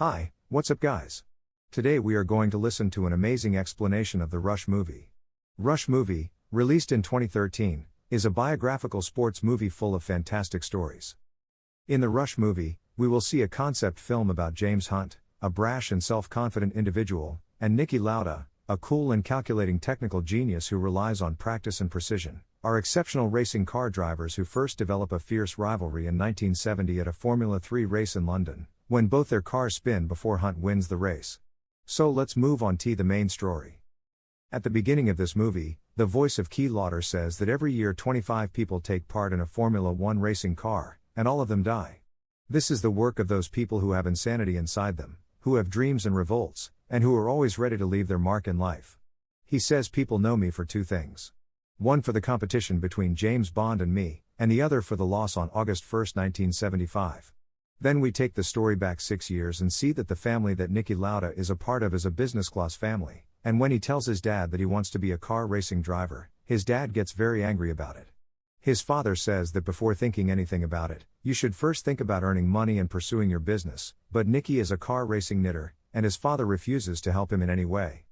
Hi, what's up guys? Today we are going to listen to an amazing explanation of the Rush movie. Rush movie, released in 2013, is a biographical sports movie full of fantastic stories. In the Rush movie, we will see a concept film about James Hunt, a brash and self-confident individual, and Niki Lauda, a cool and calculating technical genius who relies on practice and precision, are exceptional racing car drivers who first develop a fierce rivalry in 1970 at a Formula 3 race in London, when both their cars spin before Hunt wins the race. So let's move on to the main story. At the beginning of this movie, the voice of Key Lauder says that every year 25 people take part in a Formula 1 racing car, and all of them die. This is the work of those people who have insanity inside them, who have dreams and revolts, and who are always ready to leave their mark in life. He says people know me for two things. One for the competition between James Bond and me, and the other for the loss on August 1, 1975. Then we take the story back 6 years and see that the family that Niki Lauda is a part of is a business class family, and when he tells his dad that he wants to be a car racing driver, his dad gets very angry about it. His father says that before thinking anything about it, you should first think about earning money and pursuing your business, but Niki is a car racing knitter, and his father refuses to help him in any way.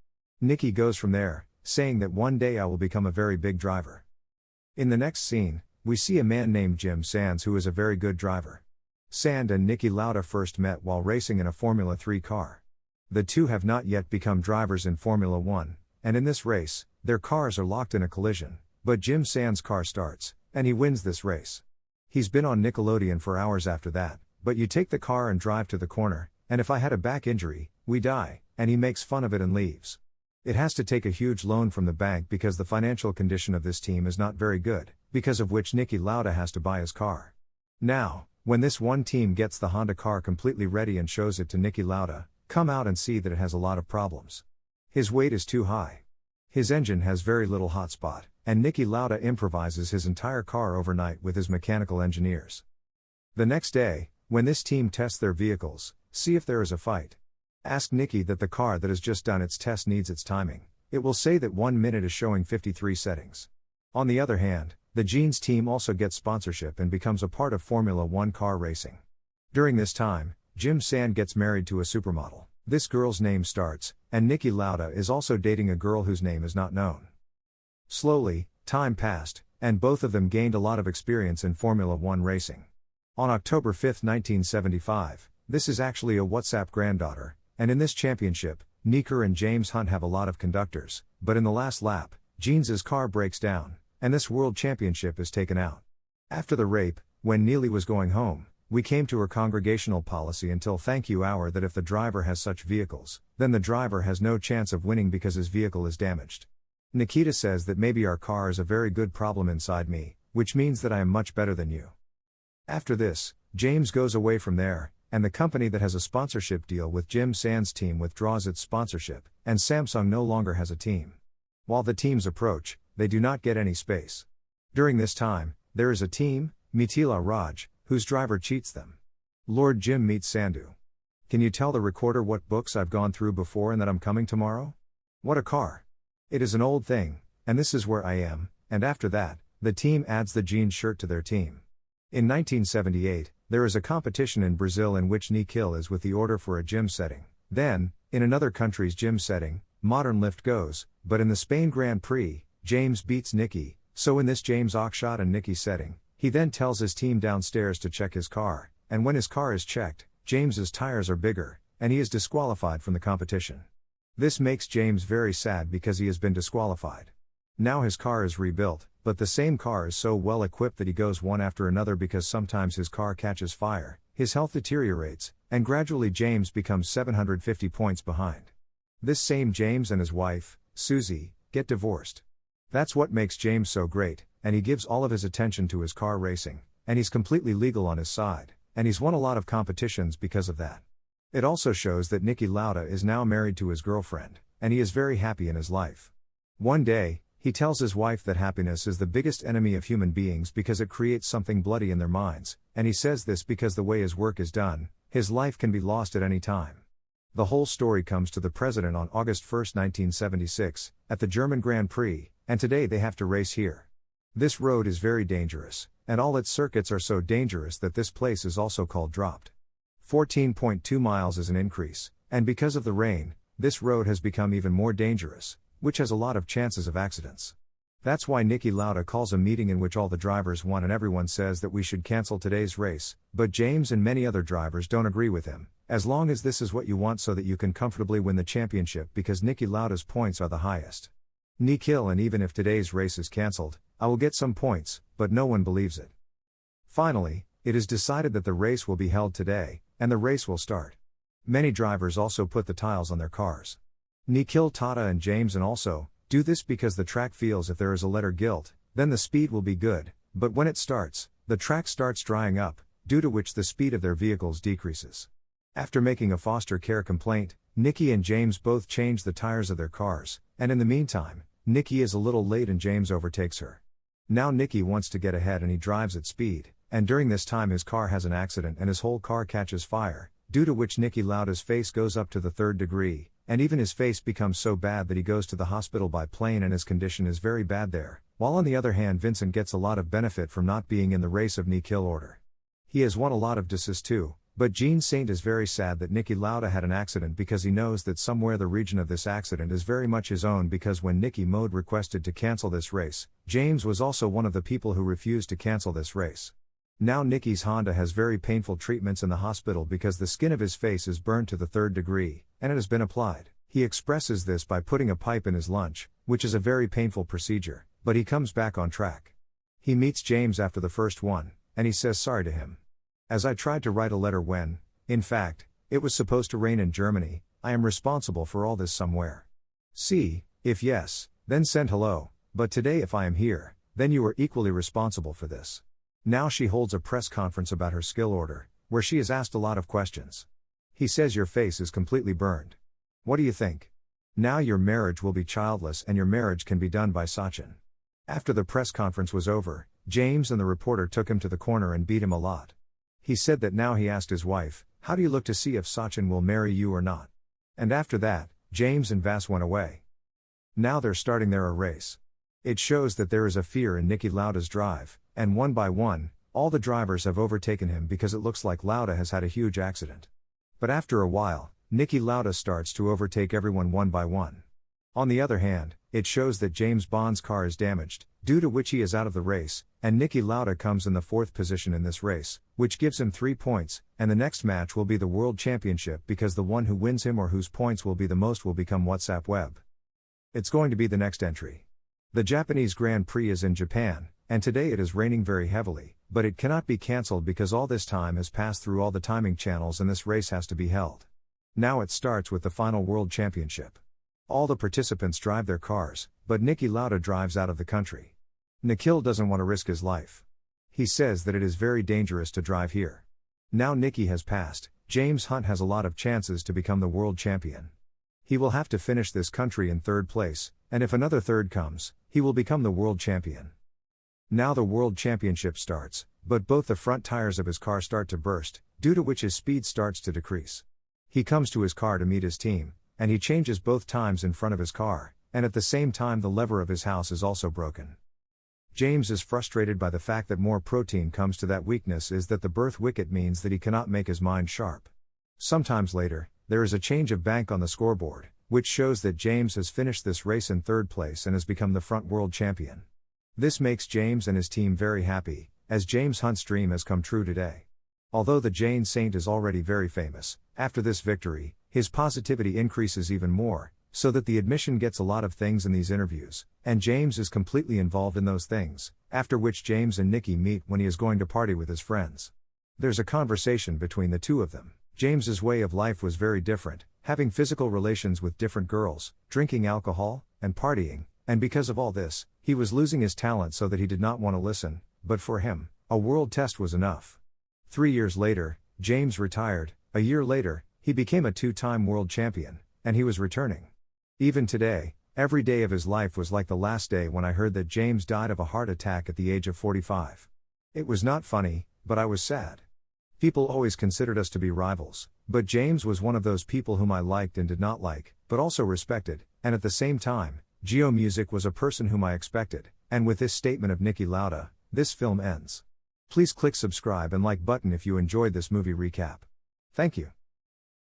Niki goes from there, saying that one day I will become a very big driver. In the next scene, we see a man named Jim Sands who is a very good driver. Sand and Niki Lauda first met while racing in a Formula 3 car. The two have not yet become drivers in Formula 1, and in this race, their cars are locked in a collision, but Jim Sands' car starts, and he wins this race. He's been on Nickelodeon for hours after that, but you take the car and drive to the corner, and if I had a back injury, we die, and he makes fun of it and leaves. It has to take a huge loan from the bank because the financial condition of this team is not very good, because of which Niki Lauda has to buy his car. Now, when this one team gets the Honda car completely ready and shows it to Niki Lauda, come out and see that it has a lot of problems. His weight is too high. His engine has very little hot spot, and Niki Lauda improvises his entire car overnight with his mechanical engineers. The next day, when this team tests their vehicles, see if there is a fight. Ask Niki that the car that has just done its test needs its timing. It will say that 1 minute is showing 53 settings. On the other hand, the Jeans team also gets sponsorship and becomes a part of Formula 1 car racing. During this time, Jim Sand gets married to a supermodel. This girl's name starts, and Niki Lauda is also dating a girl whose name is not known. Slowly, time passed, and both of them gained a lot of experience in Formula 1 racing. On October 5, 1975, this is actually a WhatsApp granddaughter, and in this championship, Niki and James Hunt have a lot of conductors, but in the last lap, Jeans' car breaks down, and this world championship is taken out. After the rape, when Neely was going home, we came to her congregational policy until thank you hour that if the driver has such vehicles, then the driver has no chance of winning because his vehicle is damaged. Nikita says that maybe our car is a very good problem inside me, which means that I am much better than you. After this, James goes away from there, and the company that has a sponsorship deal with Jim Sand's team withdraws its sponsorship, and Samsung no longer has a team. While the teams approach, they do not get any space. During this time, there is a team, Mithila Raj, whose driver cheats them. Lord Jim meets Sandhu. Can you tell the recorder what books I've gone through before and that I'm coming tomorrow? What a car. It is an old thing, and this is where I am, and after that, the team adds the jeans shirt to their team. In 1978, there is a competition in Brazil in which Nikil is with the order for a gym setting. Then, in another country's gym setting, modern lift goes, but in the Spain Grand Prix, James beats Niki, so in this James Oxshot and Niki setting, he then tells his team downstairs to check his car, and when his car is checked, James's tires are bigger, and he is disqualified from the competition. This makes James very sad because he has been disqualified. Now his car is rebuilt, but the same car is so well equipped that he goes one after another because sometimes his car catches fire, his health deteriorates, and gradually James becomes 750 points behind. This same James and his wife, Susie, get divorced. That's what makes James so great, and he gives all of his attention to his car racing, and he's completely legal on his side, and he's won a lot of competitions because of that. It also shows that Niki Lauda is now married to his girlfriend, and he is very happy in his life. One day, he tells his wife that happiness is the biggest enemy of human beings because it creates something bloody in their minds, and he says this because the way his work is done, his life can be lost at any time. The whole story comes to the president on August 1, 1976, at the German Grand Prix, and today they have to race here. This road is very dangerous, and all its circuits are so dangerous that this place is also called dropped. 14.2 miles is an increase, and because of the rain, this road has become even more dangerous, which has a lot of chances of accidents. That's why Niki Lauda calls a meeting in which all the drivers want and everyone says that we should cancel today's race, but James and many other drivers don't agree with him, as long as this is what you want so that you can comfortably win the championship because Niki Lauda's points are the highest. Nikhil, and even if today's race is cancelled, I will get some points, but no one believes it. Finally, it is decided that the race will be held today, and the race will start. Many drivers also put the tiles on their cars. Nikhil, Tata and James and also do this because the track feels if there is a letter guilt, then the speed will be good, but when it starts, the track starts drying up, due to which the speed of their vehicles decreases. After making a foster care complaint, Niki and James both change the tires of their cars, and in the meantime, Niki is a little late and James overtakes her. Now Niki wants to get ahead and he drives at speed, and during this time his car has an accident and his whole car catches fire, due to which Niki Lauda's face goes up to the 3rd degree, and even his face becomes so bad that he goes to the hospital by plane and his condition is very bad there, while on the other hand Vincent gets a lot of benefit from not being in the race of Nikhil order. He has won a lot of disses too, but Jean Saint is very sad that Niki Lauda had an accident because he knows that somewhere the region of this accident is very much his own because when Niki Mode requested to cancel this race, James was also one of the people who refused to cancel this race. Now Niki's Honda has very painful treatments in the hospital because the skin of his face is burned to the 3rd degree, and it has been applied. He expresses this by putting a pipe in his lunch, which is a very painful procedure, but he comes back on track. He meets James after the first one, and he says sorry to him. As I tried to write a letter when, in fact, it was supposed to rain in Germany, I am responsible for all this somewhere. See, if yes, then send hello, but today if I am here, then you are equally responsible for this. Now she holds a press conference about her skill order, where she is asked a lot of questions. He says your face is completely burned. What do you think? Now your marriage will be childless and your marriage can be done by Sachin. After the press conference was over, James and the reporter took him to the corner and beat him a lot. He said that now he asked his wife, how do you look to see if Sachin will marry you or not? And after that, James and Vas went away. Now they're starting their race. It shows that there is a fear in Niki Lauda's drive, and one by one, all the drivers have overtaken him because it looks like Lauda has had a huge accident. But after a while, Niki Lauda starts to overtake everyone one by one. On the other hand, it shows that James Bond's car is damaged, due to which he is out of the race, and Niki Lauda comes in the 4th position in this race, which gives him 3 points, and the next match will be the World Championship because the one who wins him or whose points will be the most will become WhatsApp Web. It's going to be the next entry. The Japanese Grand Prix is in Japan, and today it is raining very heavily, but it cannot be cancelled because all this time has passed through all the timing channels and this race has to be held. Now it starts with the final World Championship. All the participants drive their cars, but Niki Lauda drives out of the country. Nikhil doesn't want to risk his life. He says that it is very dangerous to drive here. Now Niki has passed, James Hunt has a lot of chances to become the world champion. He will have to finish this country in 3rd place, and if another 3rd comes, he will become the world champion. Now the World Championship starts, but both the front tires of his car start to burst, due to which his speed starts to decrease. He comes to his car to meet his team, and he changes both times in front of his car, and at the same time the lever of his house is also broken. James is frustrated by the fact that more protein comes to that weakness is that the birth wicket means that he cannot make his mind sharp. Sometimes later, there is a change of bank on the scoreboard, which shows that James has finished this race in 3rd place and has become the front world champion. This makes James and his team very happy, as James Hunt's dream has come true today. Although the Jane Saint is already very famous, after this victory, his positivity increases even more, so that the admission gets a lot of things in these interviews, and James is completely involved in those things, after which James and Niki meet when he is going to party with his friends. There's a conversation between the two of them. James's way of life was very different, having physical relations with different girls, drinking alcohol, and partying, and because of all this, he was losing his talent so that he did not want to listen, but for him, a world test was enough. 3 years later, James retired. A year later, he became a 2-time world champion, and he was returning. Even today, every day of his life was like the last day when I heard that James died of a heart attack at the age of 45. It was not funny, but I was sad. People always considered us to be rivals, but James was one of those people whom I liked and did not like, but also respected, and at the same time, Geo Music was a person whom I expected, and with this statement of Niki Lauda, this film ends. Please click subscribe and like button if you enjoyed this movie recap. Thank you.